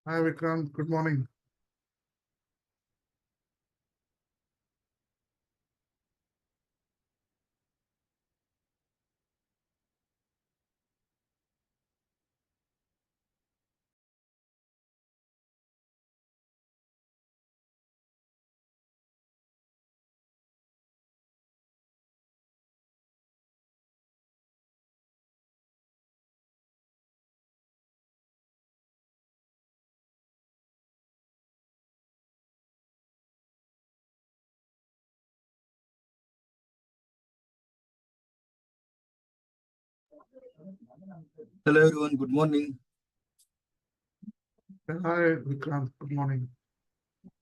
Hi Vikrant, good morning. Hello everyone, good morning. Hi Vikrant, good morning.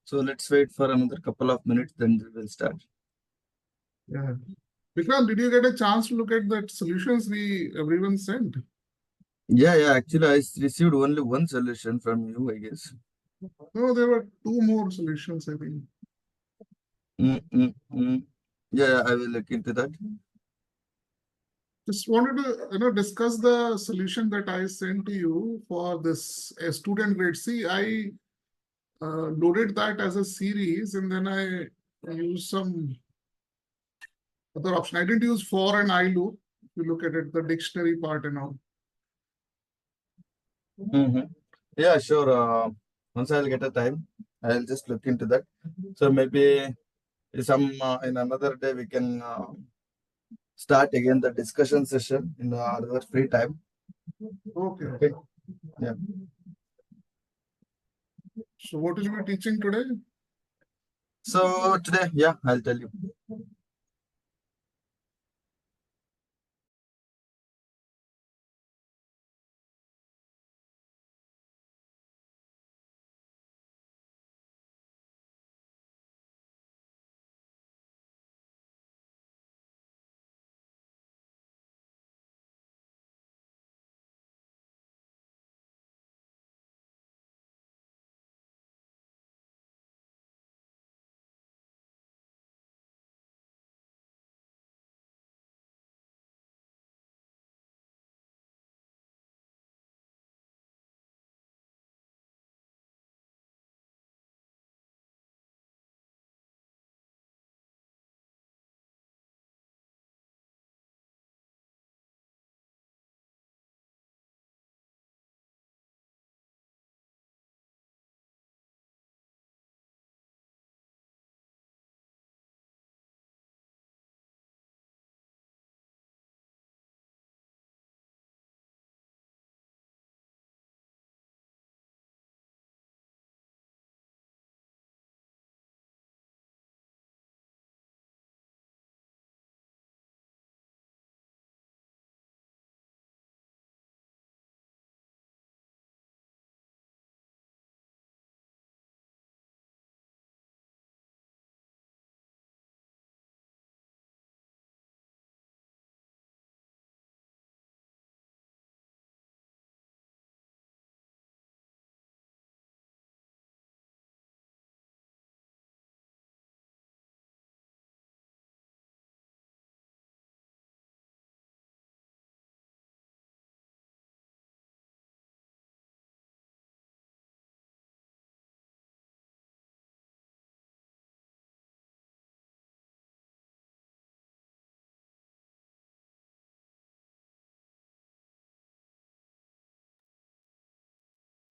So let's wait for another couple of minutes, then we will start. Yeah. Vikrant, did you get a chance to look at that solutions we everyone sent? Yeah, actually received only one solution from you, I guess. No, there were two more solutions, I think. Mm, mm, mm. Yeah, I will look into that. Just wanted to discuss the solution that I sent to you for this student grade. See, I loaded that as a series and then I used some other option. I didn't use for and I loop. If you look at it, the dictionary part and all. Mm-hmm. Yeah, sure. Once I'll get a time, I'll just look into that. So maybe in another day we can start again the discussion session in our free time. Okay, Okay. okay. Yeah. So what will you be teaching today? So today, yeah, I'll tell you.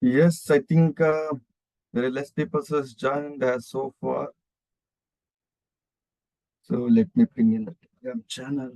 Yes, I think very less people has joined so far. So let me bring in the Telegram channel.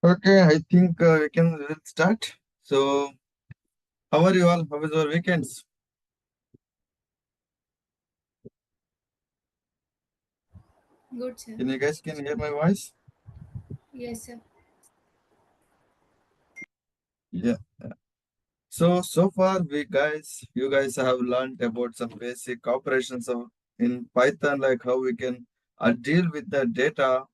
Okay, I think we'll start. So, how are you all? How was your weekends? Good, sir. Can you guys can hear my voice? Yes, sir. Yeah. So far you guys have learned about some basic operations of in Python, like how we can deal with the data,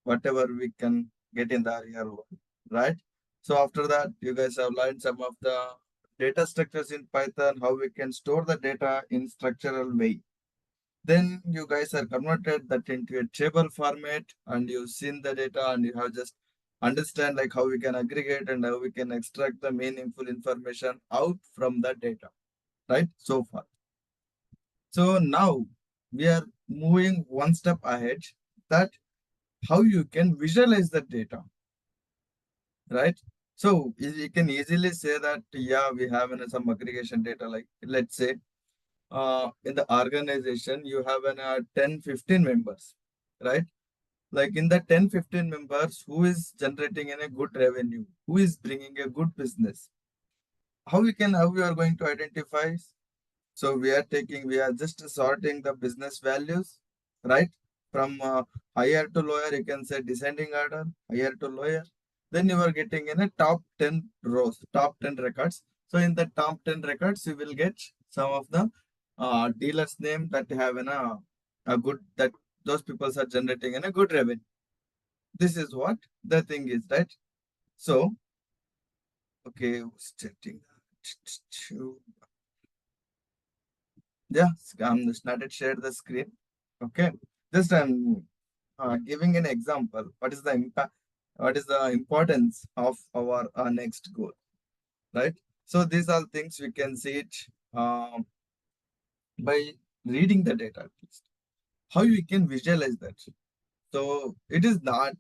whatever we can get in the real world, right? So after that, you guys have learned some of the data structures in Python, how we can store the data in structural way. Then you guys are converted that into a table format, and you've seen the data, and you have just understand like how we can aggregate and how we can extract the meaningful information out from the data, right? So far. So now we are moving one step ahead, that how you can visualize the data, right? So you can easily say that, yeah, we have some aggregation data, like let's say in the organization you have 10-15 members, right? Like in the 10-15 members, who is generating in a good revenue, who is bringing a good business, how we are going to identify? So we are just sorting the business values, right? From higher to lower, you can say descending order, higher to lower. Then you are getting in a top 10 rows, top 10 records. So in the top 10 records, you will get some of the dealers name that have a good, that those people are generating in a good revenue. This is what the thing is, right? So, okay, starting. Yeah, I'm started share the screen. Okay, just I'm giving an example. What is the impact? What is the importance of our next goal, right? So these are things we can see it by reading the data at least. How we can visualize that? So it is not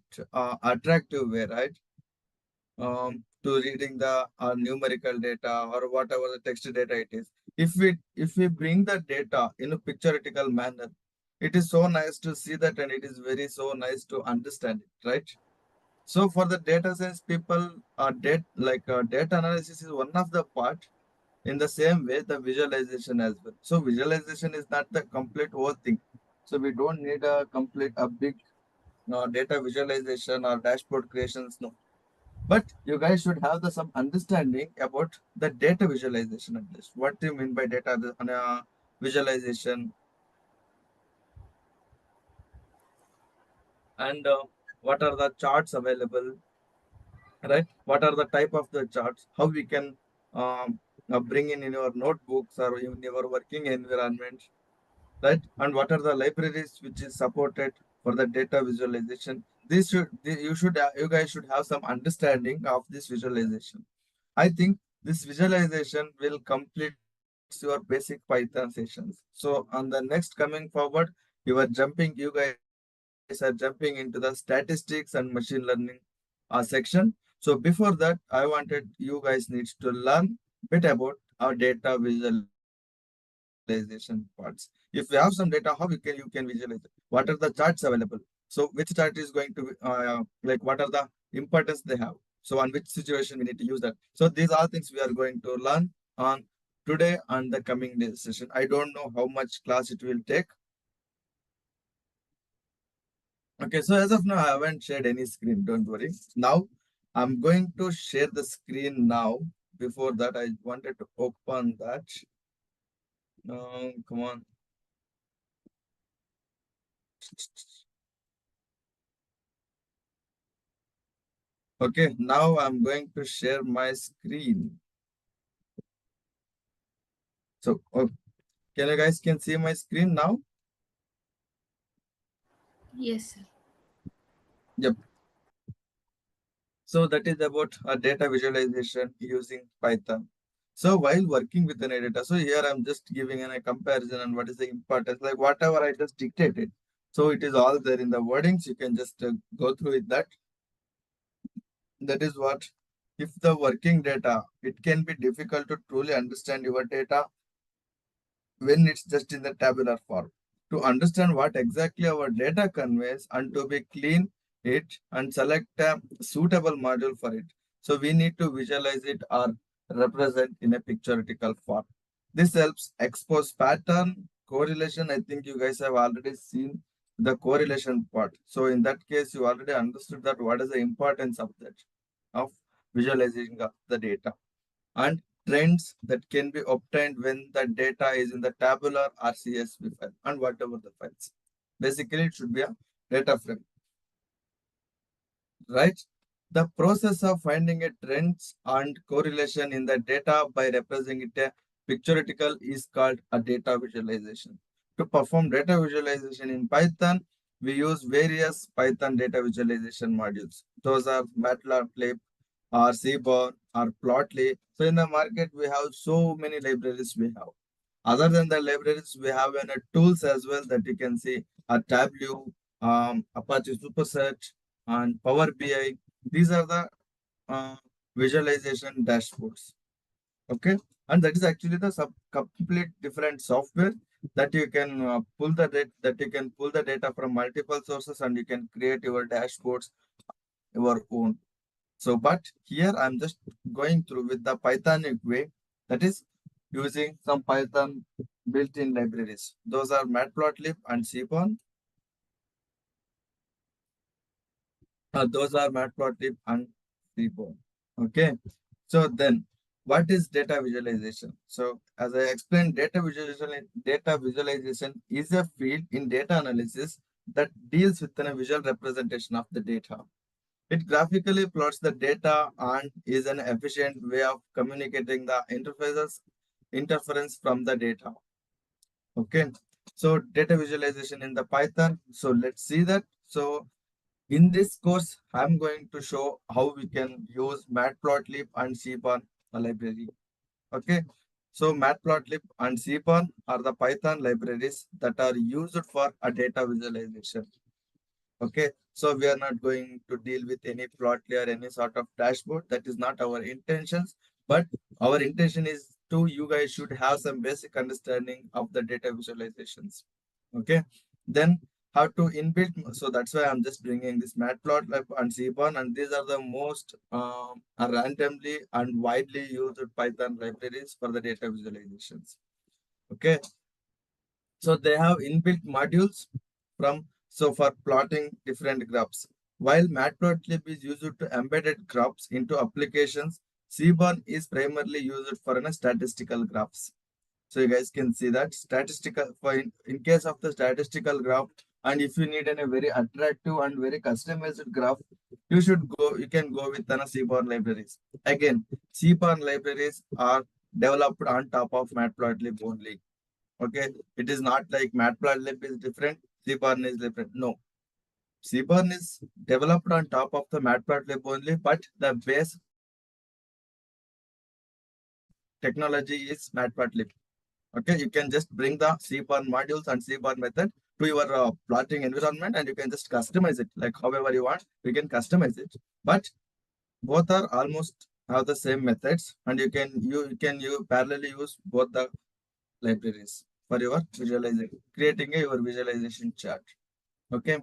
attractive way, right? To reading the numerical data or whatever the text data it is. If we bring the data in a pictorial manner, it is so nice to see that, and it is very so nice to understand it, right? So for the data science people, data analysis is one of the part. In the same way, the visualization as well. So visualization is not the complete whole thing. So we don't need a big data visualization or dashboard creations. No, but you guys should have some understanding about the data visualization at least. What do you mean by data visualization? And what are the charts available, right? What are the type of the charts? How we can bring in your notebooks or in your working environment, right? And what are the libraries which is supported for the data visualization? You guys should have some understanding of this visualization. I think this visualization will complete your basic Python sessions. So on the next coming forward, you guys are jumping into the statistics and machine learning section. So before that, I wanted you guys needs to learn bit about our data visualization parts. If you have some data, how you can visualize it? What are the charts available? So which chart is going to be like what are the importance they have? So on which situation we need to use that? So these are things we are going to learn on today and the coming day session. I don't know how much class it will take. Okay, so as of now, I haven't shared any screen. Don't worry. Now, I'm going to share the screen now. Before that, I wanted to open that. Come on. Okay, now I'm going to share my screen. So, can you guys can see my screen now? Yes, sir. Yep. So that is about data visualization using Python. So while working with an data, so here I'm just giving a comparison on what is the importance, like whatever I just dictated. So it is all there in the wordings. You can just go through with that. That is what, if the working data, it can be difficult to truly understand your data when it's just in the tabular form. To understand what exactly our data conveys and to be clean it and select a suitable module for it. So we need to visualize it or represent in a pictorial form. This helps expose pattern correlation. I think you guys have already seen the correlation part. So in that case, you already understood that what is the importance of that, of visualizing of the data, and trends that can be obtained when the data is in the tabular or CSV file and whatever the files. Basically, it should be a data frame, right? The process of finding a trends and correlation in the data by representing it a pictorial is called a data visualization. To perform data visualization in Python, we use various Python data visualization modules. Those are Matplotlib or Seaborn or Plotly. So in the market, we have so many libraries we have. Other than the libraries, we have tools as well that you can see a Tableau, Apache Superset, and Power BI. These are the uh, visualization dashboards. Okay, and that is actually the complete different software that you can pull the data, that you can pull the data from multiple sources and you can create your dashboards your own. So, but here I'm just going through with the Pythonic way, that is using some Python built-in libraries. Those are Matplotlib and Seaborn. Those are Matplotlib and Seaborn. Okay. So then, what is data visualization? So as I explained, data visualization is a field in data analysis that deals with a visual representation of the data. It graphically plots the data and is an efficient way of communicating the interference from the data. Okay. So data visualization in the Python. So let's see that. So in this course, I'm going to show how we can use Matplotlib and Seaborn library. Okay. So Matplotlib and Seaborn are the Python libraries that are used for a data visualization. Okay, so we are not going to deal with any plotly or any sort of dashboard. That is not our intentions. But our intention is to you guys should have some basic understanding of the data visualizations. Okay, then how to inbuilt. So that's why I'm just bringing this Matplotlib and Seaborn, and these are the most randomly and widely used Python libraries for the data visualizations. Okay, so they have inbuilt modules from for plotting different graphs. While Matplotlib is used to embedded graphs into applications, Seaborn is primarily used for statistical graphs. So you guys can see that statistical for in case of the statistical graph, and if you need a very attractive and very customized graph, you can go with Seaborn libraries. Again, Seaborn libraries are developed on top of Matplotlib only. Okay, it is not like Matplotlib is different, Seaborn is different. No, Seaborn is developed on top of the Matplotlib only, but the base technology is Matplotlib. Okay, you can just bring the Seaborn modules and Seaborn method to your plotting environment, and you can just customize it like however you want. You can customize it, but both are almost have the same methods, and you parallelly use both the libraries for your visualization, creating your visualization chart. Okay,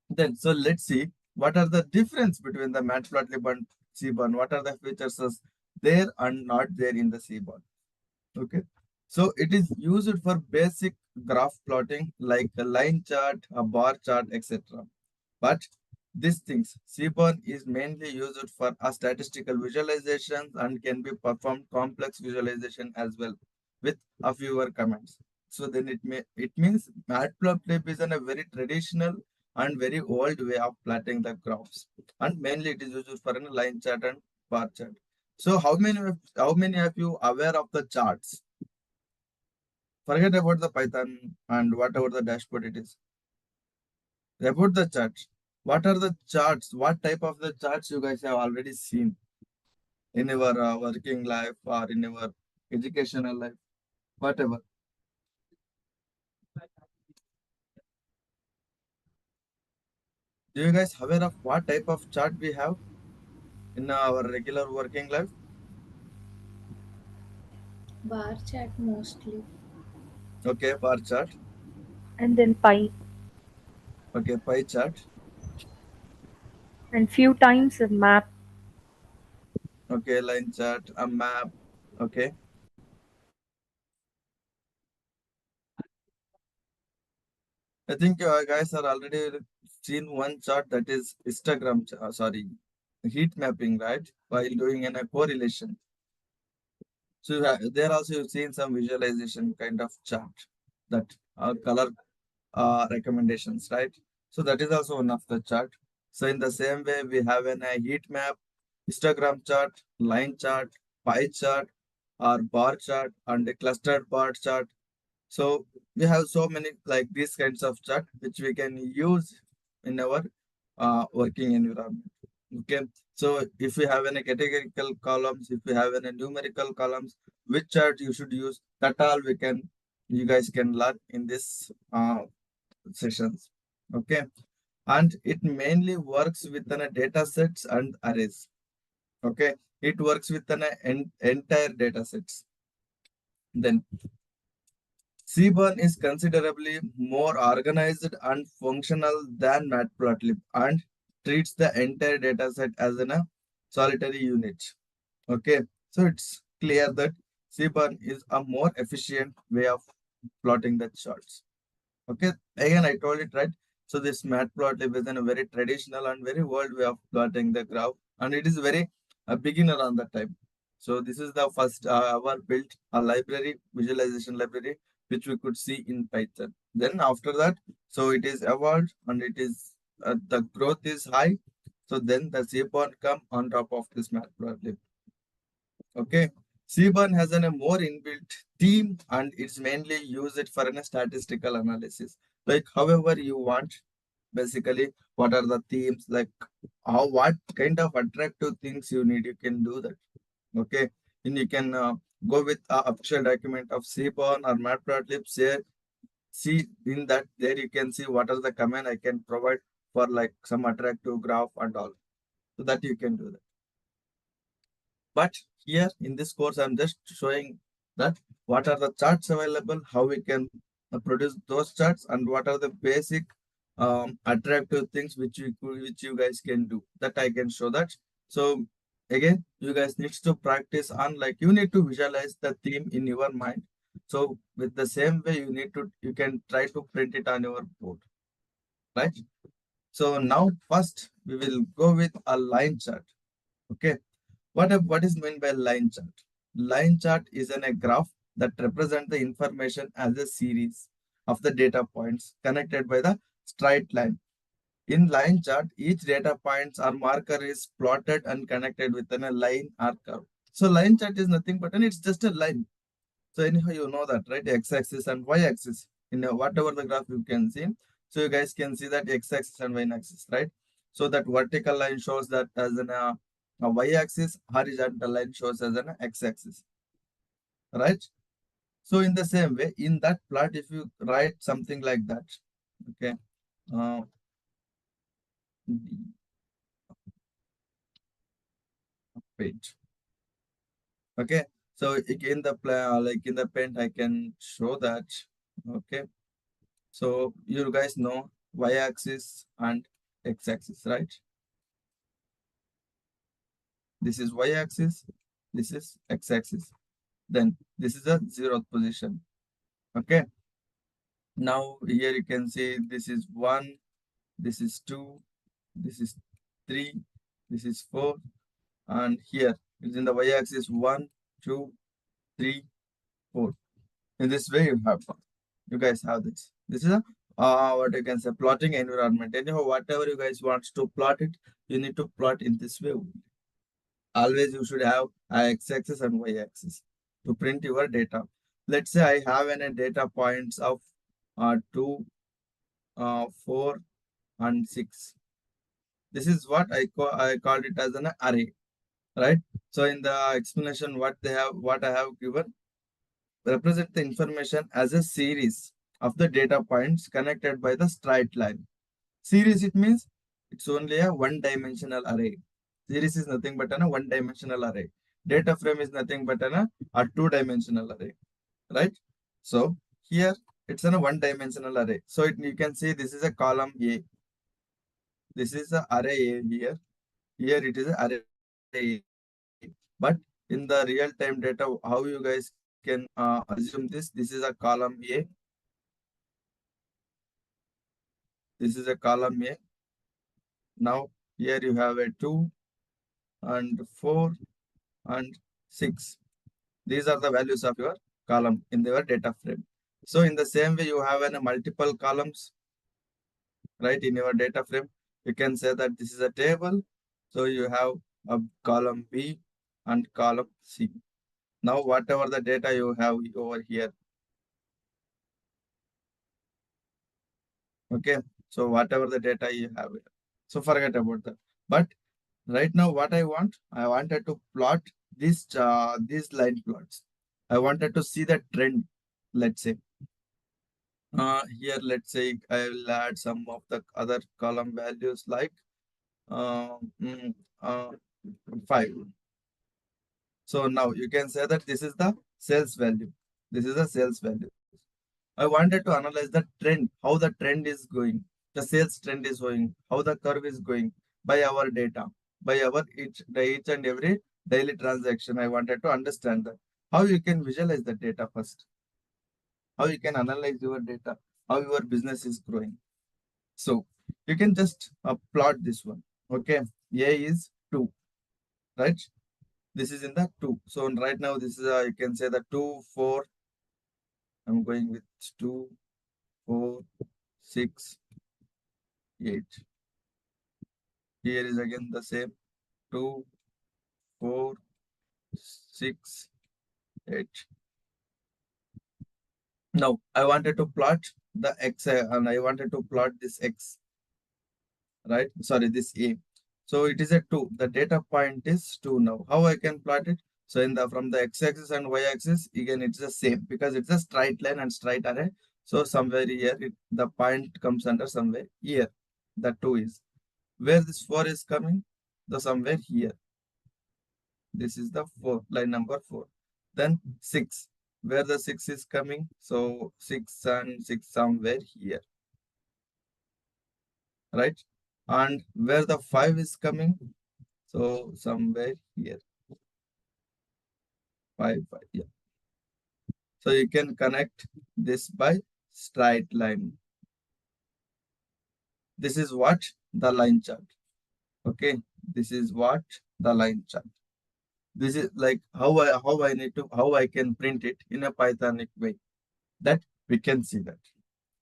then so let's see what are the difference between the Matplotlib and Seaborn. What are the features there and not there in the Seaborn? Okay, so it is used for basic graph plotting like a line chart, a bar chart, etc. But these things, Seaborn is mainly used for a statistical visualizations and can be performed complex visualization as well with a fewer commands. So then it means Matplotlib is a very traditional and very old way of plotting the graphs, and mainly it is used for a line chart and bar chart. So how many of you aware of the charts? Forget about the Python and whatever the dashboard it is. About the charts. What are the charts? What type of the charts you guys have already seen in your working life or in your educational life, whatever? Do you guys aware of what type of chart we have in our regular working life? Bar chat mostly. Okay, bar chart. And then pie. Okay, pie chart. and few times a map. Okay, line chart, a map. Okay. I think you guys are already seen one chart that is histogram, sorry, heat mapping, right? While doing a correlation. So there also you've seen some visualization kind of chart that are color recommendations, right? So that is also one of the chart. So in the same way, we have a heat map, histogram chart, line chart, pie chart, or bar chart, and a clustered bar chart. So we have so many like these kinds of chart which we can use in our working environment. Okay. So if we have any categorical columns, if we have any numerical columns, which chart you should use, that all you guys can learn in this sessions. Okay. And it mainly works within a data sets and arrays. Okay. It works within an entire data sets. Then Seaborn is considerably more organized and functional than Matplotlib and treats the entire dataset as a solitary unit. Okay, so it's clear that Seaborn is a more efficient way of plotting the charts. Okay, again I told it right. So this Matplotlib is a very traditional and very old way of plotting the graph, and it is very a beginner on that time. So this is the first our built a library, visualization library, which we could see in Python. Then after that, so it is evolved and it is the growth is high. So then the Seaborn come on top of this Matplotlib. Okay. Seaborn has a more inbuilt team and it's mainly used for a statistical analysis. Like however you want, basically what are the themes, like how what kind of attractive things you need, you can do that. Okay. And you can go with a official document of Seaborn or Matplotlib, see in that there you can see what are the command I can provide for like some attractive graph and all. So that you can do that. But here in this course, I'm just showing that what are the charts available, how we can produce those charts, and what are the basic attractive things which you guys can do. That I can show that. So again, you guys need to practice on like you need to visualize the theme in your mind. So with the same way, you can try to print it on your board, right? So now first we will go with a line chart. Okay. What is meant by line chart? Line chart is a graph that represents the information as a series of the data points connected by the straight line. In line chart, each data points or marker is plotted and connected within a line or curve. So line chart is nothing but it's just a line. So anyhow, you know that, right? X-axis and Y-axis in whatever the graph you can see. So you guys can see that X-axis and Y-axis, right? So that vertical line shows that as a Y-axis, horizontal line shows as an X-axis, right? So in the same way, in that plot, if you write something like that, okay, uh, page, okay. So in the like in the pen, I can show that, okay. So you guys know y-axis and x-axis, right? This is y-axis, this is x-axis. Then this is a 0th position. Okay. Now here you can see this is 1, this is 2, this is 3, this is 4, and here is in the y-axis 1, 2, 3, 4. In this way you guys have this. This is a what you can say plotting environment. Anyhow, whatever you guys want to plot it, you need to plot in this way. Always you should have x-axis and y-axis to print your data. Let's say I have any data points of 2, 4, and 6. This is what I called it as an array, right? So in the explanation, what I have given represent the information as a series of the data points connected by the straight line. Series, it means it's only a one-dimensional array. Series is nothing but a one-dimensional array. Data frame is nothing but a two-dimensional array, right? So here it's a one-dimensional array. So you can see this is a column A. This is the array A here. Here it is a array A. But in the real-time data, how you guys can assume this? This is a column A. This is a column A. Now here you have a 2 and 4 and 6. These are the values of your column in your data frame. So in the same way, you have a multiple columns, right? In your data frame, you can say that this is a table. So you have a column B and column C. Now, whatever the data you have over here, okay? So whatever the data you have, so forget about that. But right now, what I wanted to plot these line plots. I wanted to see the trend, let's say. Here, let's say I will add some of the other column values like uh, mm, uh, 5. So now you can say that this is the sales value. This is the sales value. I wanted to analyze the trend, how the trend is going, the sales trend is going, how the curve is going by our data, by our each and every daily transaction. I wanted to understand that. How you can visualize the data first, how you can analyze your data, how your business is growing. So you can just plot this one. Okay, A is 2, right? This is in the 2. So right now this is you can say the 2, 4. I'm going with 2, 4, 6, 8. Here is again the same 2, 4, 6, 8. Now I wanted to plot the X and I wanted to plot this X, right? Sorry, this A. So it is a 2. The data point is 2 now. How I can plot it? So in the from the x-axis and y-axis, again it's the same because it's a straight line and straight array. So somewhere here the point comes under somewhere here. The 2 is. Where this 4 is coming? The somewhere here. This is the 4, line number 4. Then 6. Where the 6 is coming? So 6 and 6 somewhere here. Right? And where the 5 is coming? So somewhere here. 5, 5, yeah. So you can connect this by straight line. This is what the line chart. Okay, this is what the line chart. This is like how I can print it in a Pythonic way. That we can see that.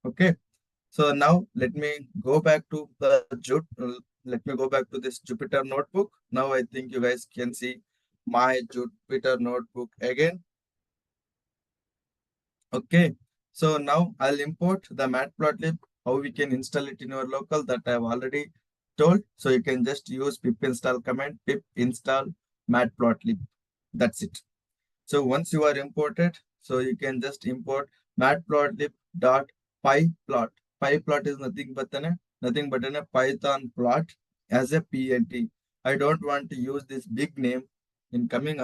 Okay. So now let me go back to this Jupyter notebook. Now I think you guys can see my Jupyter notebook again. Okay, so now I'll import the matplotlib. How we can install it in your local, that I've already told. So you can just use pip install command, pip install matplotlib. That's it. So once you are imported, so you can just import matplotlib dot pyplot. Pyplot is nothing but a Python plot as a PLT. I don't want to use this big name in coming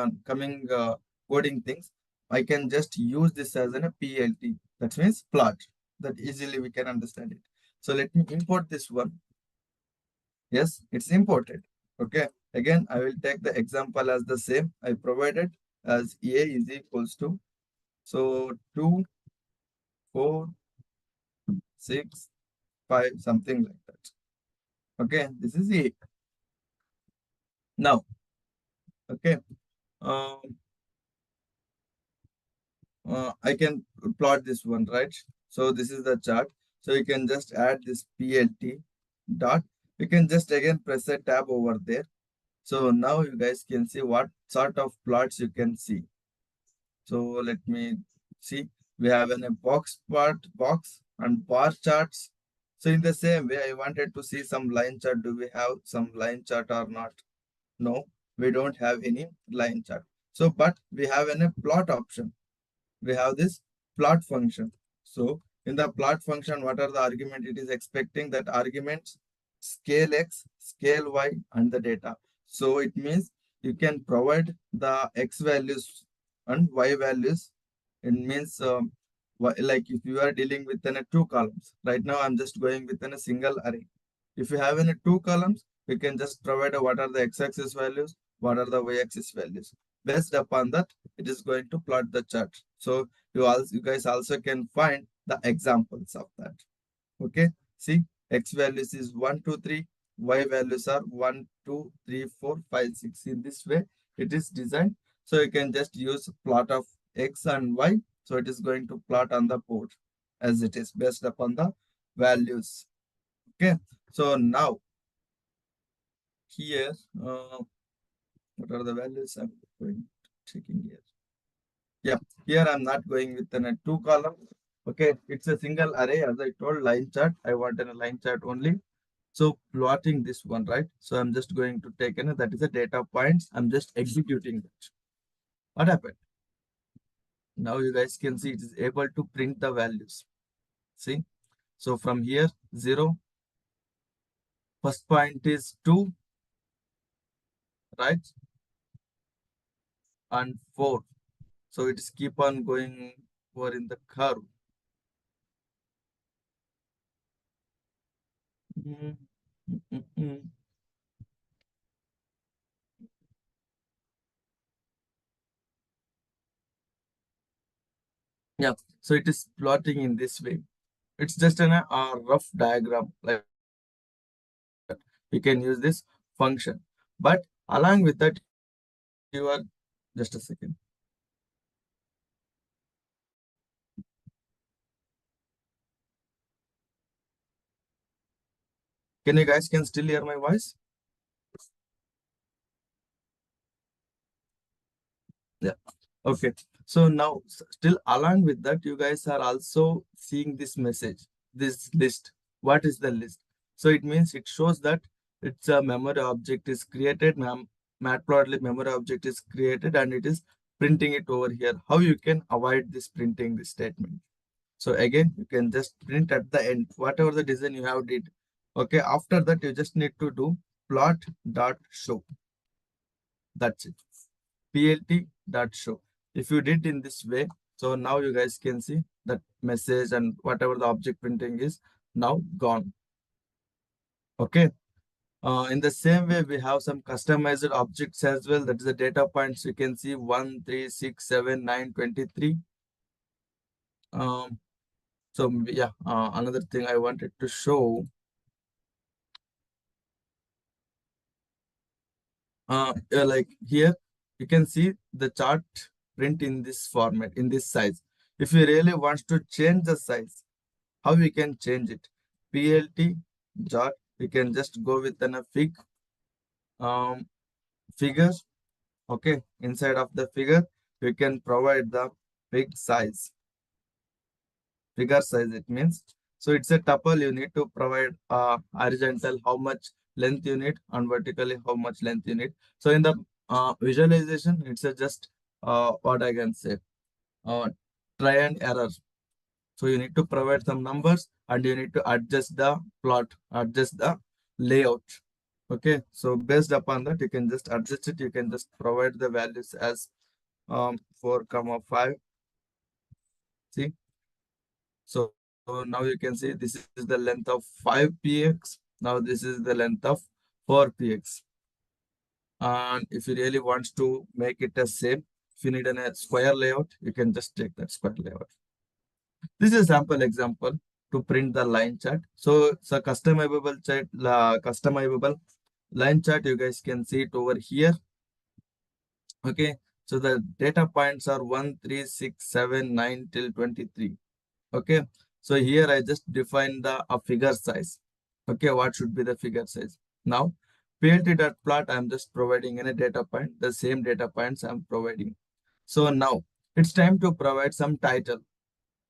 coding things. I can just use this as a PLT. That means plot. That easily we can understand it. So let me import this one. Yes, it's imported. Okay. Again, I will take the example as the same. I provided as A is equals to, so 2, 4, 6, 5, something like that. Okay, this is A. Now, okay, I can plot this one, right? So this is the chart. So you can just add this PLT dot. You can just again press a tab over there. So now you guys can see what sort of plots you can see. So let me see. We have a box and bar charts. So in the same way, I wanted to see some line chart. Do we have some line chart or not? No, we don't have any line chart. So, but we have a plot option. We have this plot function. So in the plot function, what are the argument it is expecting? That arguments scale X, scale Y, and the data. So it means you can provide the X values and Y values. It means like if you are dealing with 2 columns. Right now I'm just going within a single array. If you have any two columns, you can just provide what are the x-axis values, what are the y-axis values. Based upon that, it is going to plot the chart. So you guys also can find the examples of that. Okay, see, x values is 1, 2, 3, y values are 1, 2, 3, 4, 5, 6. In this way, it is designed. So you can just use plot of x and y. So it is going to plot on the board as it is based upon the values. Okay, so now here, what are the values I'm going checking here? Yeah, here I'm not going with a two column. Okay, it's a single array as I told line chart. I want a line chart only. So plotting this one, right? So I'm just going to take that is a data points. I'm just executing that. What happened? Now you guys can see it is able to print the values. See? So from here, 0. First point is 2, right? And 4. So it is keep on going over in the curve. Yeah, so it is plotting in this way. It's just a rough diagram. Like you can use this function, but along with that, you are just a second. Can you guys can still hear my voice? Yeah. Okay. So now still along with that, you guys are also seeing this message, this list. What is the list? So it means it shows that it's a memory object is created, matplotlib memory object is created, and it is printing it over here. How you can avoid this printing this statement? So again, you can just print at the end, whatever the design you have did. Okay, after that, you just need to do plot.show. That's it. plt.show. If you did in this way, so now you guys can see that message and whatever the object printing is now gone. Okay. In the same way, we have some customized objects as well. That is the data points. You can see 1, 3, 6, 7, 9, 23. So yeah, another thing I wanted to show. Like here, you can see the chart print in this format, in this size. If you really want to change the size, how we can change it? PLT chart, we can just go with a figure. Okay, inside of the figure, we can provide the fig size. Figure size, it means. So it's a tuple, you need to provide horizontal, how much length you need, and vertically, how much length you need. So in the visualization, it's a just what I can say, try and error. So you need to provide some numbers and you need to adjust the plot, adjust the layout. Okay, so based upon that, you can just adjust it. You can just provide the values as 4, 5. See, so now you can see this is the length of 5px. Now this is the length of 4px. And if you really want to make it the same, if you need a square layout, you can just take that square layout. This is a sample example to print the line chart. So it's a customizable chart, customizable line chart. You guys can see it over here. Okay, so the data points are 1, 3, 6, 7, 9 till 23. Okay, so here I just define the figure size. Okay, what should be the figure size? Now, plt.plot, I'm just providing in a data point, the same data points I'm providing. So now it's time to provide some title.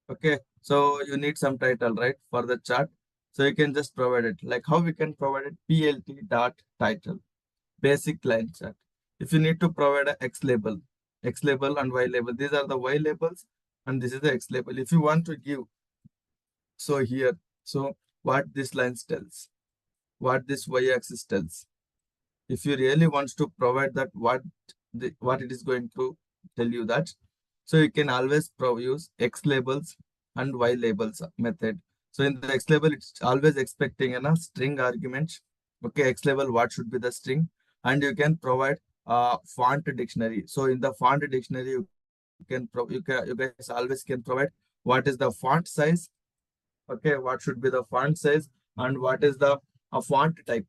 Okay, so you need some title, right, for the chart. So you can just provide it. Like how we can provide it, plt.title, basic line chart. If you need to provide a X label and Y label, these are the Y labels and this is the X label. If you want to give, so here, so what this line tells, what this Y axis tells. If you really want to provide that, what it is going to tell you that. So you can always use X labels and Y labels method. So in the X label, it's always expecting a string argument. Okay, X label, what should be the string? And you can provide font dictionary. So in the font dictionary, you guys always can provide what is the font size. Okay, what should be the font size and what is the font type.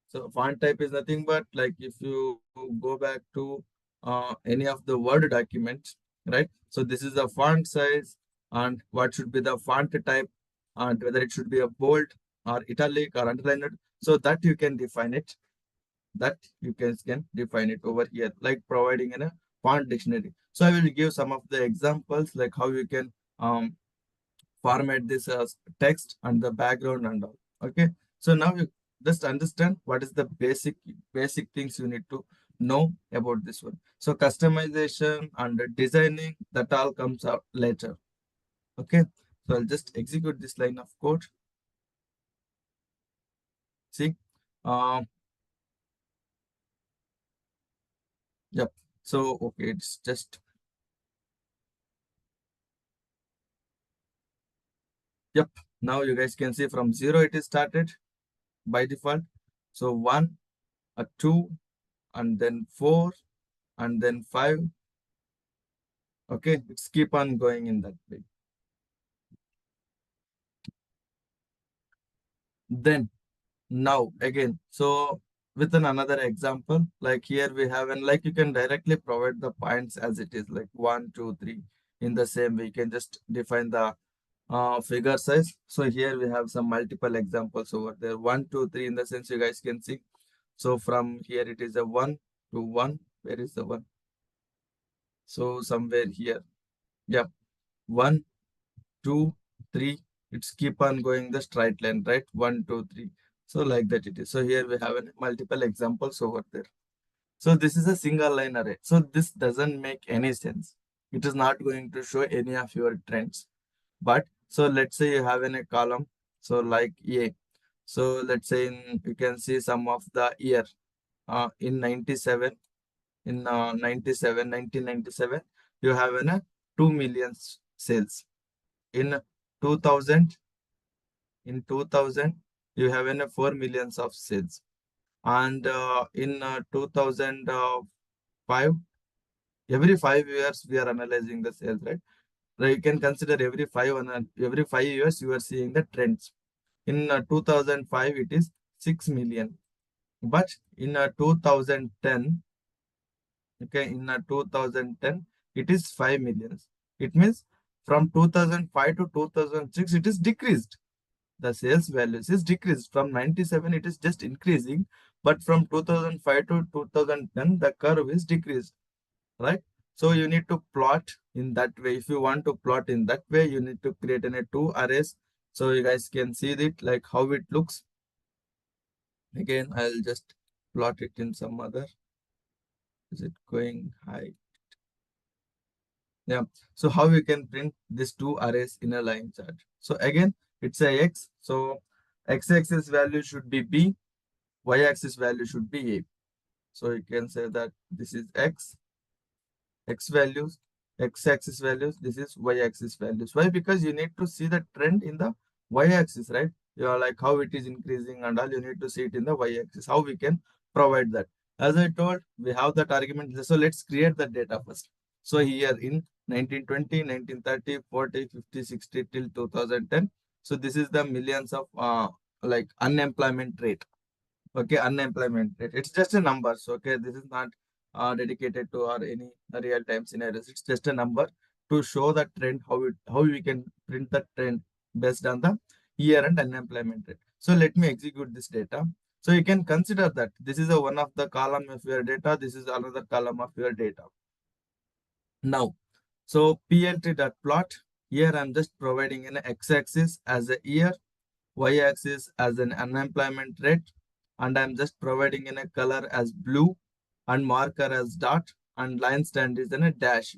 So font type is nothing but like if you go back to any of the Word documents, right? So this is the font size and what should be the font type and whether it should be a bold or italic or underlined. So that you can define it. That you can define it over here, like providing in a font dictionary. So I will give some of the examples like how you can format this as text and the background and all. Okay, so now you just understand what is the basic things you need to know about this one. So customization and the designing, that all comes out later. Okay, so I'll just execute this line of code. See, yep. So okay, it's just, yep. Now you guys can see from 0 it is started by default. So 1, 2, and then 4, and then 5. Okay, it's keep on going in that way. Then now again, so with another example, like here we have, and like you can directly provide the points as it is, like 1, 2, 3. In the same way, you can just define the figure size. So here we have some multiple examples over there. 1, 2, 3 in the sense you guys can see. So from here it is a 1 to 1. Where is the 1? So somewhere here. Yeah. 1, 2, 3. It's keep on going the straight line, right? 1, 2, 3. So like that it is. So here we have multiple examples over there. So this is a single line array. So this doesn't make any sense. It is not going to show any of your trends. But so let's say you have in a column. So like A. So let's say you can see some of the year in 97. In 1997, you have a 2 million sales. In 2000, in 2000, you have a 4 millions of sales. And in 2005, every 5 years we are analyzing the sales, right? You can consider every 5 years you are seeing the trends. In 2005, it is 6 million. But in 2010, okay, in 2010, it is 5 millions. It means from 2005 to 2006, it is decreased. The sales values is decreased. From 97, it is just increasing. But from 2005 to 2010, the curve is decreased, right? So you need to plot in that way. If you want to plot in that way, you need to create a 2 arrays. So you guys can see it like how it looks. Again, I'll just plot it in some other. Is it going high? Yeah. So how you can print these 2 arrays in a line chart? So again, it's a X. So X-axis value should be B, Y-axis value should be A. So you can say that this is X values, X-axis values, this is Y-axis values. Why? Because you need to see the trend in the Y-axis, right? You are like how it is increasing and all, you need to see it in the Y-axis. How we can provide that? As I told, we have that argument. So let's create the data first. So here in 1920, 1930, 40, 50, 60 till 2010. So this is the millions of like unemployment rate. Okay, unemployment rate. It's just a number. So okay, this is not dedicated to or any real-time scenarios. It's just a number to show the trend, how we can print the trend based on the year and unemployment rate. So let me execute this data. So you can consider that this is a one of the column of your data. This is another column of your data. Now, so plt.plot. Here I'm just providing an x-axis as a year, y-axis as an unemployment rate, and I'm just providing in a color as blue and marker as dot and line stand is in a dash.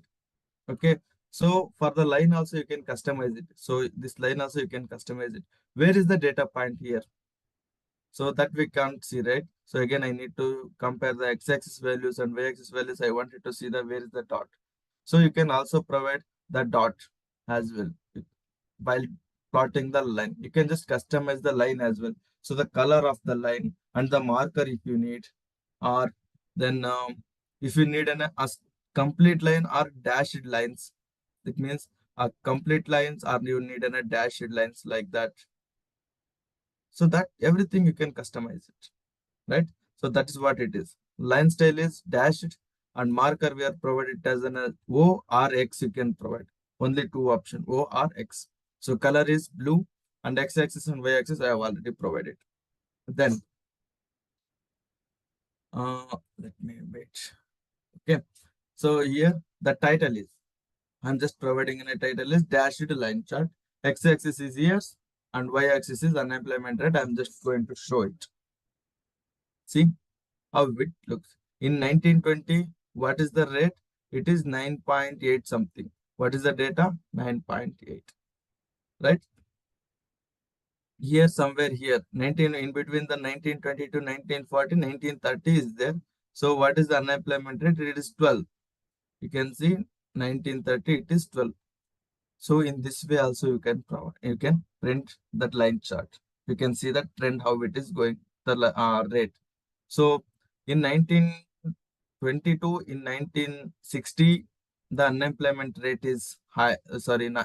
Okay, so for the line also you can customize it. So this line also you can customize it. Where is the data point here? So that we can't see, right? So again, I need to compare the x-axis values and y-axis values. I wanted to see the where is the dot. So you can also provide the dot as well. While plotting the line. You can just customize the line as well. So the color of the line and the marker if you need, or then if you need a complete line or dashed lines, it means a complete lines or you need a dashed lines like that. So that everything you can customize it, right? So that is what it is. Line style is dashed and marker we are provided as an O or X you can provide. Only two option, O or X. So color is blue and X axis and Y axis I have already provided. Then let me wait. Okay. So here the title is, I'm just providing in a title is dashed line chart. X axis is years and Y axis is unemployment rate. I'm just going to show it. See how it looks. In 1920, what is the rate? It is 9.8 something. What is the data? 9.8. Right? Here, somewhere here, 19 in between the 1920 to 1940, 1930 is there. So what is the unemployment rate? It is 12. You can see 1930, it is 12. So in this way also you can print that line chart. You can see the trend how it is going, the rate. So in 1922, in 1960, the unemployment rate is high.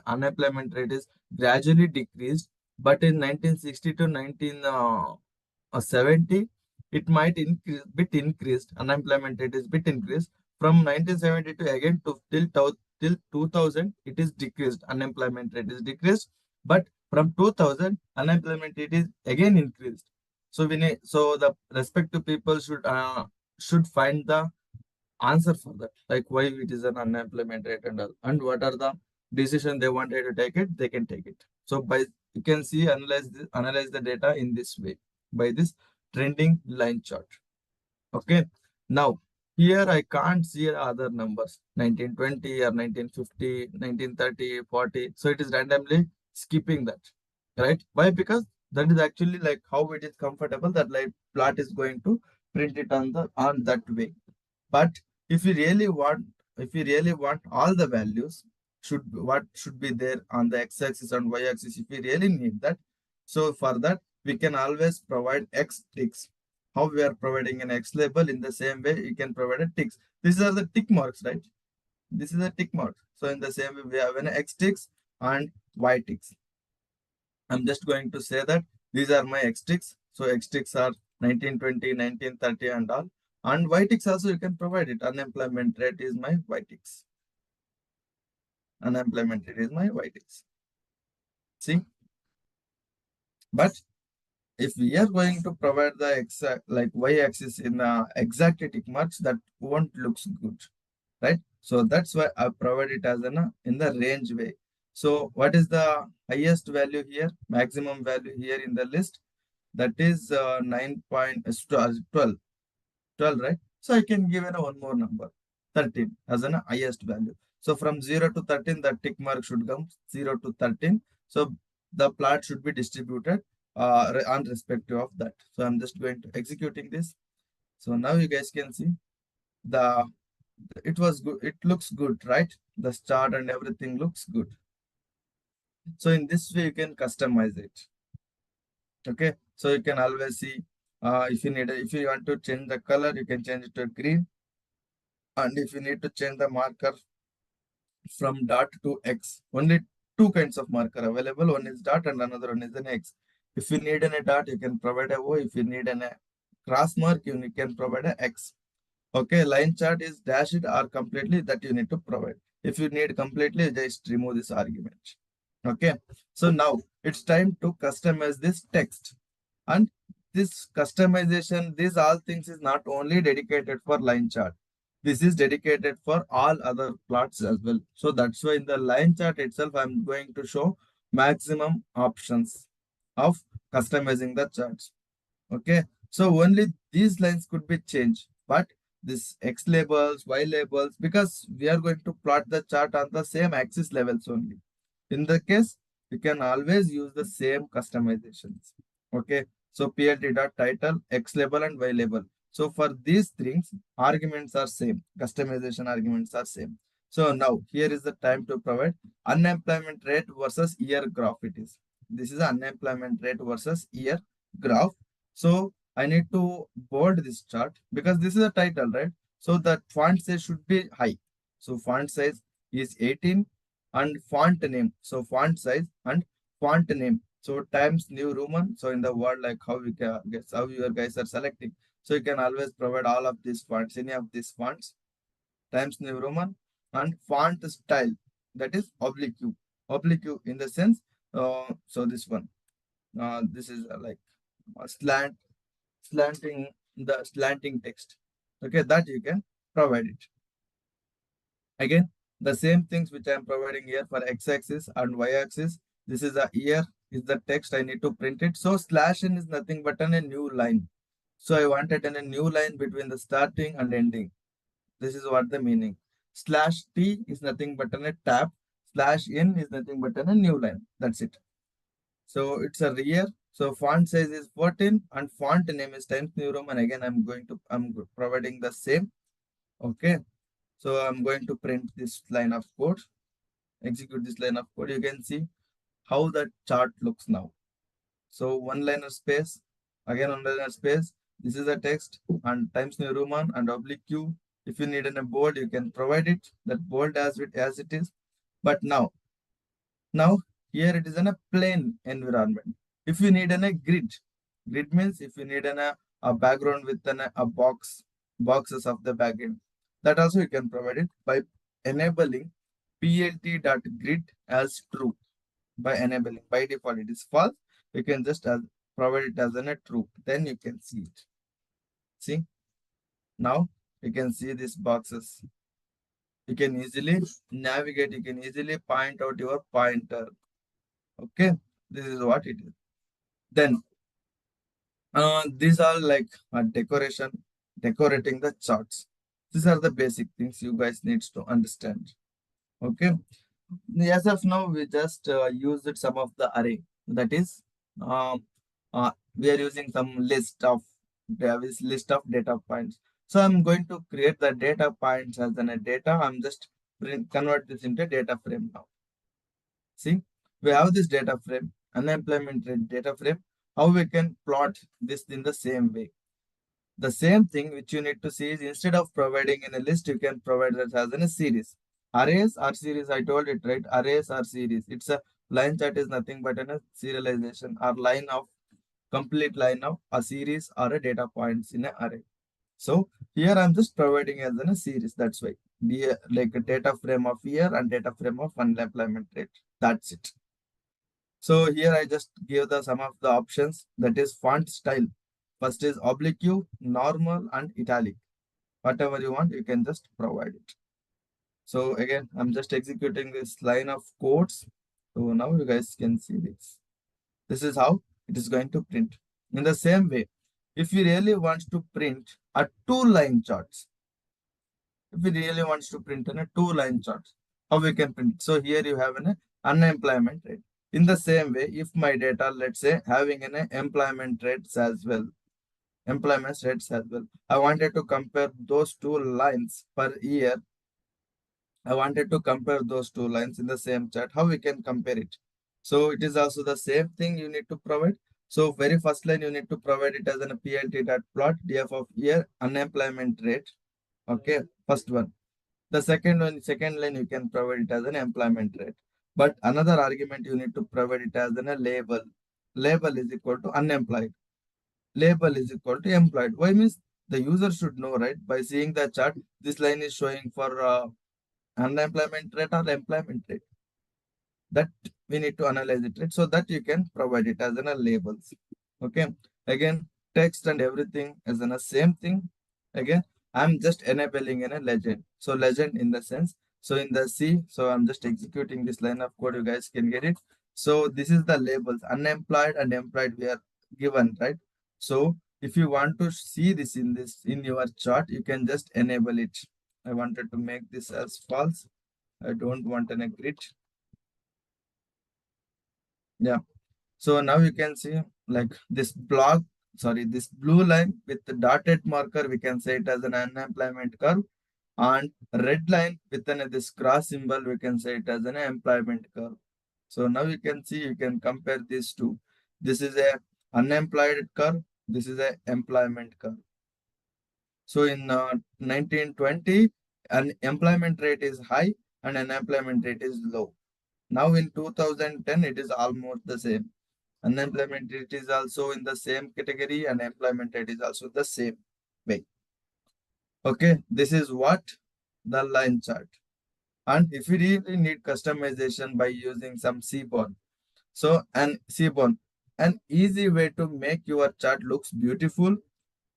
Unemployment rate is gradually decreased. But in 1960 to 1970, it might increased. Unemployment rate is bit increased. From 1970 to again to till 2000, it is decreased. Unemployment rate is decreased. But from 2000, unemployment rate is again increased. So the respective people should find the answer for that, like why it is an unemployment rate and all, and what are the decision they wanted to take it, they can take it. So by you can see analyze the data in this way by this trending line chart. Okay, now here I can't see other numbers 1920 or 1950, 1930, 40. So it is randomly skipping that, right? Why? Because that is actually like how it is comfortable that like plot is going to print it on that way. But if you really want, all the values what should be there on the x-axis and y-axis, if we really need that, so for that we can always provide x ticks. How we are providing an x label, in the same way you can provide a ticks. These are the tick marks, right? This is a tick mark. So in the same way we have an x ticks and y ticks. I'm just going to say that these are my x ticks. So x ticks are 1920, 1930 and all. And y ticks also you can provide it. Unemployment rate is my y ticks. Unemployment rate is my y ticks. See? But if we are going to provide the exact like y-axis in exact tick marks, that won't looks good, right? So that's why I provide it as in the range way. So what is the highest value here? Maximum value here in the list? That is 9.12, right? So I can give one more number, 13 as an highest value. So from 0 to 13, the tick mark should come 0 to 13. So the plot should be distributed on respective of that. So I'm just going to executing this. So now you guys can see it was good. It looks good, right? The chart and everything looks good. So in this way, you can customize it. Okay. So you can always see if you want to change the color, you can change it to green. And if you need to change the marker from dot to X, only two kinds of marker available. One is dot and another one is an X. If you need a dot, you can provide a O. If you need a cross mark, you can provide a X. Okay, line chart is dashed or completely, that you need to provide. If you need completely, just remove this argument. Okay, so now it's time to customize this text. And this customization, these all things is not only dedicated for line chart. This is dedicated for all other plots as well. So that's why in the line chart itself, I'm going to show maximum options of customizing the charts. Okay, so only these lines could be changed, but this X labels, Y labels, because we are going to plot the chart on the same axis levels only. In the case, you can always use the same customizations. Okay, so PLT dot title, X label and Y label. So for these things, arguments are same. Customization arguments are same. So now here is the time to provide unemployment rate versus year graph it is. this is unemployment rate versus year graph. So I need to bold this chart because this is a title, right? So the font size should be high. So font size is 18 and font name. So font size and font name. So Times New Roman. So in the word, like how we can guess how your guys are selecting. So you can always provide all of these fonts, any of these fonts, Times New Roman, and font style, that is oblique. Oblique in the sense, so this one, this is like a slanting text. Okay, that you can provide it. Again, the same things which I am providing here for x-axis and y-axis. This is a year, is the text I need to print it. So slash n is nothing but a new line. So I wanted a new line between the starting and ending. This is what the meaning. Slash t is nothing but a tab. Slash n is nothing but a new line. That's it. So it's a year. So font size is 14 and font name is Times New Roman. Again, I'm providing the same. Okay. So I'm going to print this line of code, execute this line of code. You can see how the chart looks now. So one liner space, again one liner space. This is the text and Times New Roman and oblique Q. If you need a bold, you can provide it. That bold as it is. But now here it is in a plain environment. If you need a grid means if you need a background with a boxes of the backend, that also you can provide it by enabling plt.grid as true. By enabling, by default it is false. You can just provide it as a true. Then you can see it. See, now you can see these boxes. You can easily navigate. You can easily point out your pointer. Okay, this is what it is. Then these are like a decorating the charts. These are the basic things you guys need to understand. Okay, as of now we just used some of the array, that is we are using some list of data points. So I'm going to create the data points as a data. I'm just convert this into data frame now. See, we have this data frame, unemployment rate data frame. How we can plot this in the same way. The same thing which you need to see is instead of providing in a list, you can provide that as in a series. Arrays or series, I told it, right? Arrays or series. It's a line chart is nothing but a serialization or complete line of a series or a data points in an array. So here I'm just providing as in a series. That's why like a data frame of year and data frame of unemployment rate. That's it. So here I just give some of the options, that is font style. First is oblique, normal and italic. Whatever you want, you can just provide it. So again, I'm just executing this line of codes. So now you guys can see this. This is how it is going to print. In the same way, if you really want to print a 2-line charts, if you really wants to print in a 2-line charts, how we can print it? So here you have an unemployment rate. In the same way, if my data, let's say, having an employment rates as well, I wanted to compare those 2 lines per year. I wanted to compare those 2 lines in the same chart. How we can compare it? So it is also the same thing you need to provide. So very first line, you need to provide it as an plt.plot df of year unemployment rate. Okay, first one. The second line, you can provide it as an employment rate. But another argument, you need to provide it as a label. Label is equal to unemployed. Label is equal to employed. Why means the user should know, right? By seeing the chart, this line is showing for unemployment rate or employment rate. That we need to analyze it, right? So that you can provide it as a labels. Okay. Again, text and everything is in the same thing. Again, I'm just enabling in a legend. So legend in the sense, so in the C, so I'm just executing this line of code, you guys can get it. So this is the labels, unemployed and employed we are given, right? So if you want to see this in your chart, you can just enable it. I wanted to make this as false. I don't want a grid. Yeah. So now you can see like this this blue line with the dotted marker, we can say it as an unemployment curve, and red line with this cross symbol, we can say it as an employment curve. So now you can see, you can compare these two. This is a unemployed curve. This is a employment curve. So in 1920, an employment rate is high and unemployment rate is low. Now in 2010, it is almost the same. Unemployment rate is also in the same category and employment rate is also the same way. Okay, this is what the line chart. And if you really need customization by using some Seaborn, so an Seaborn, an easy way to make your chart looks beautiful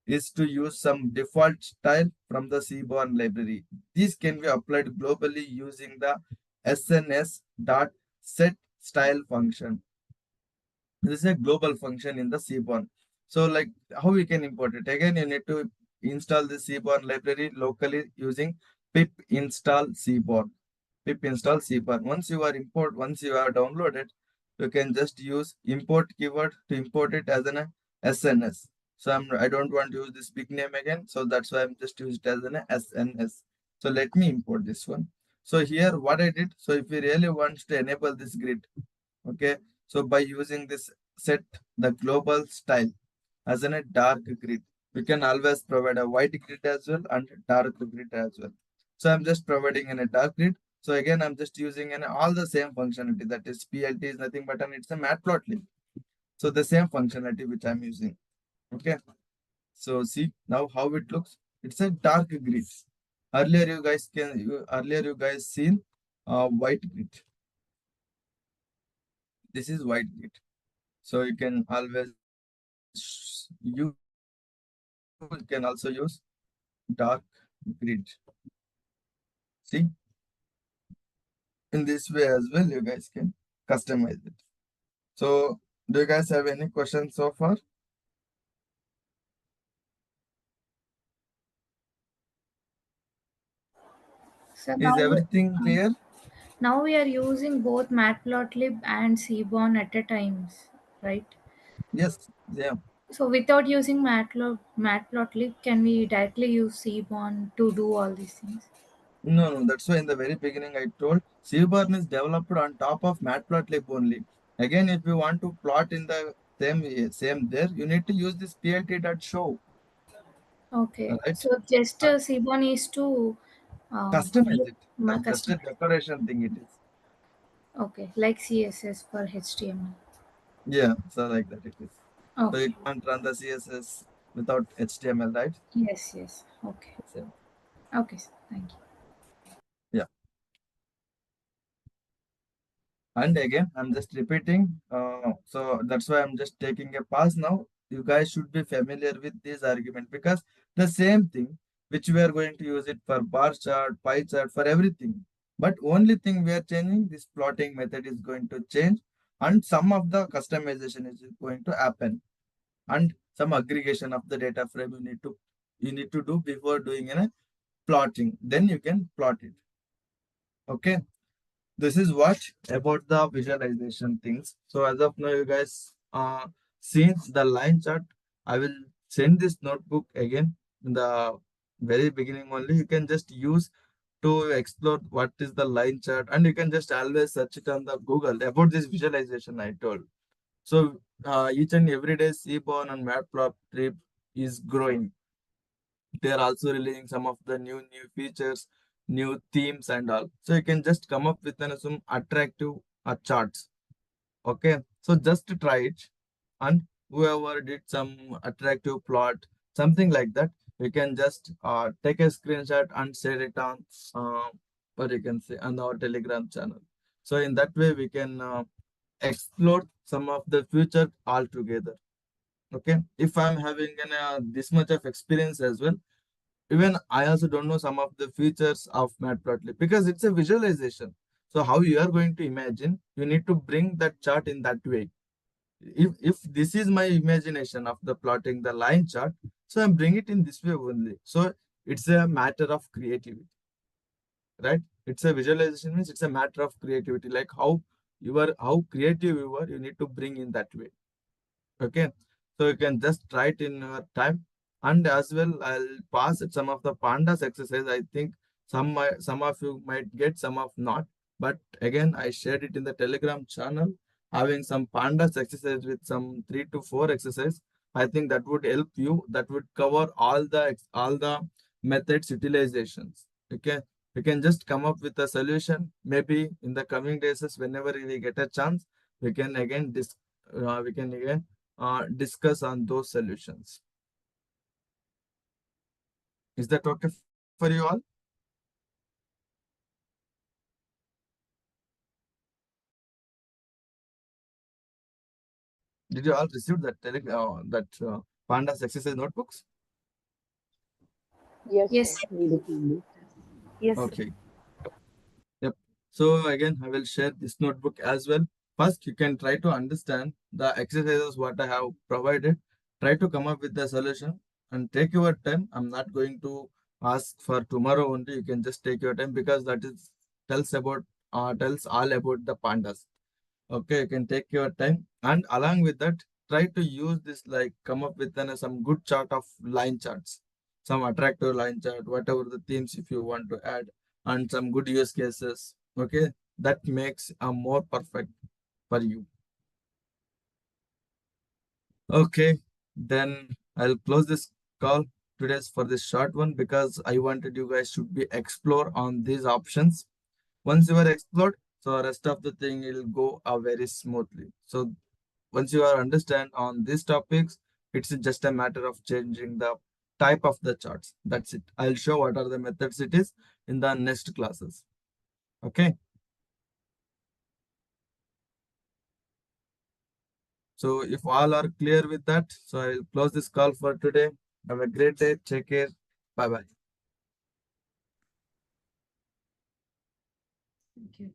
is to use some default style from the Seaborn library. These can be applied globally using the SNS.set style function. This is a global function in the Seaborn. So like how we can import it? Again, you need to install the Seaborn library locally using pip install Seaborn. Pip install Seaborn. Once you have downloaded, you can just use import keyword to import it as an SNS. So I don't want to use this big name again. So that's why I'm just used as an SNS. So let me import this one. So here what I did. So if you really want to enable this grid, okay. So by using this set the global style as in a dark grid, we can always provide a white grid as well and dark grid as well. So I'm just providing in a dark grid. So again, I'm just using an all the same functionality, that is PLT is nothing but it's a matplotlib. So the same functionality which I'm using. Okay. So see now how it looks. It's a dark grid. Earlier you guys seen white grid. This is white grid. So you can always you can also use dark grid. See, in this way as well, you guys can customize it. So do you guys have any questions so far? So Is everything clear? now we are using both Matplotlib and Seaborn at a time, right? Yes. Yeah. So without using Matplotlib, can we directly use Seaborn to do all these things? No. That's why in the very beginning I told Seaborn is developed on top of Matplotlib only. Again, if you want to plot in the same there, you need to use this plt.show. Okay, Right? so just Uh, Seaborn is to Customize it. That's just a custom. decoration thing it is. Okay, like CSS for HTML. Yeah, so like that it is. So you Okay. can't run the CSS without HTML, right? Yes, yes. Okay. Same. Okay, sir. Thank you. Yeah. And again, I'm just repeating. So that's why I'm just taking a pause now. You guys should be familiar with this argument because the same thing which we are going to use it for bar chart, pie chart, for everything. But only thing we are changing, this plotting method is going to change and some of the customization is going to happen. And some aggregation of the data frame you need to do before doing a plotting. Then you can plot it. Okay. This is what about the visualization things. So as of now, you guys seen the line chart. I will send this notebook again in the very beginning only. You can just use to explore what is the line chart, and you can just always search it on the Google about this visualization I told. So each and every day Seaborn and Matplotlib is growing. They are also releasing some of the new features, new themes and all. So you can just come up with some attractive charts. Okay, so just to try it, and whoever did some attractive plot, something like that, you can just take a screenshot and share it on what you can say on our Telegram channel. So in that way we can explore some of the future altogether. Okay, if I'm having this much of experience as well, even I also don't know some of the features of Matplotlib because it's a visualization. So how you are going to imagine, you need to bring that chart in that way. If this is my imagination of the plotting the line chart, so I'm bring it in this way only. So it's a matter of creativity, right? It's a visualization means it's a matter of creativity, like how creative you are, you need to bring in that way. Okay, so you can just try it in your time. And as well, I'll pass some of the pandas exercise. I think some of you might get, some of not. But again, I shared it in the Telegram channel, having some pandas exercise with some 3 to 4 exercise. I think that would help you. That would cover all the methods utilizations. Okay, we can just come up with a solution. Maybe in the coming days, whenever we get a chance, we can again discuss on those solutions. Is that okay for you all? Did you all receive that pandas exercise notebooks? Yes, Yes. sir. We received it. Yes, sir. Okay. Yep. So again, I will share this notebook as well. First, you can try to understand the exercises what I have provided. Try to come up with the solution and take your time. I'm not going to ask for tomorrow only. You can just take your time because that is tells all about the pandas. Okay, you can take your time, and along with that, try to use this, like come up with some good chart of line charts, some attractive line chart, whatever the themes if you want to add, and some good use cases. Okay, that makes a more perfect for you. Okay, then I'll close this call today's for this short one because I wanted you guys should be explore on these options. Once you are explored, so rest of the thing will go very smoothly. So once you are understand on these topics, it's just a matter of changing the type of the charts. That's it. I'll show what are the methods it is in the next classes. Okay. So if all are clear with that, so I'll close this call for today. Have a great day. Take care. Bye bye. Thank you.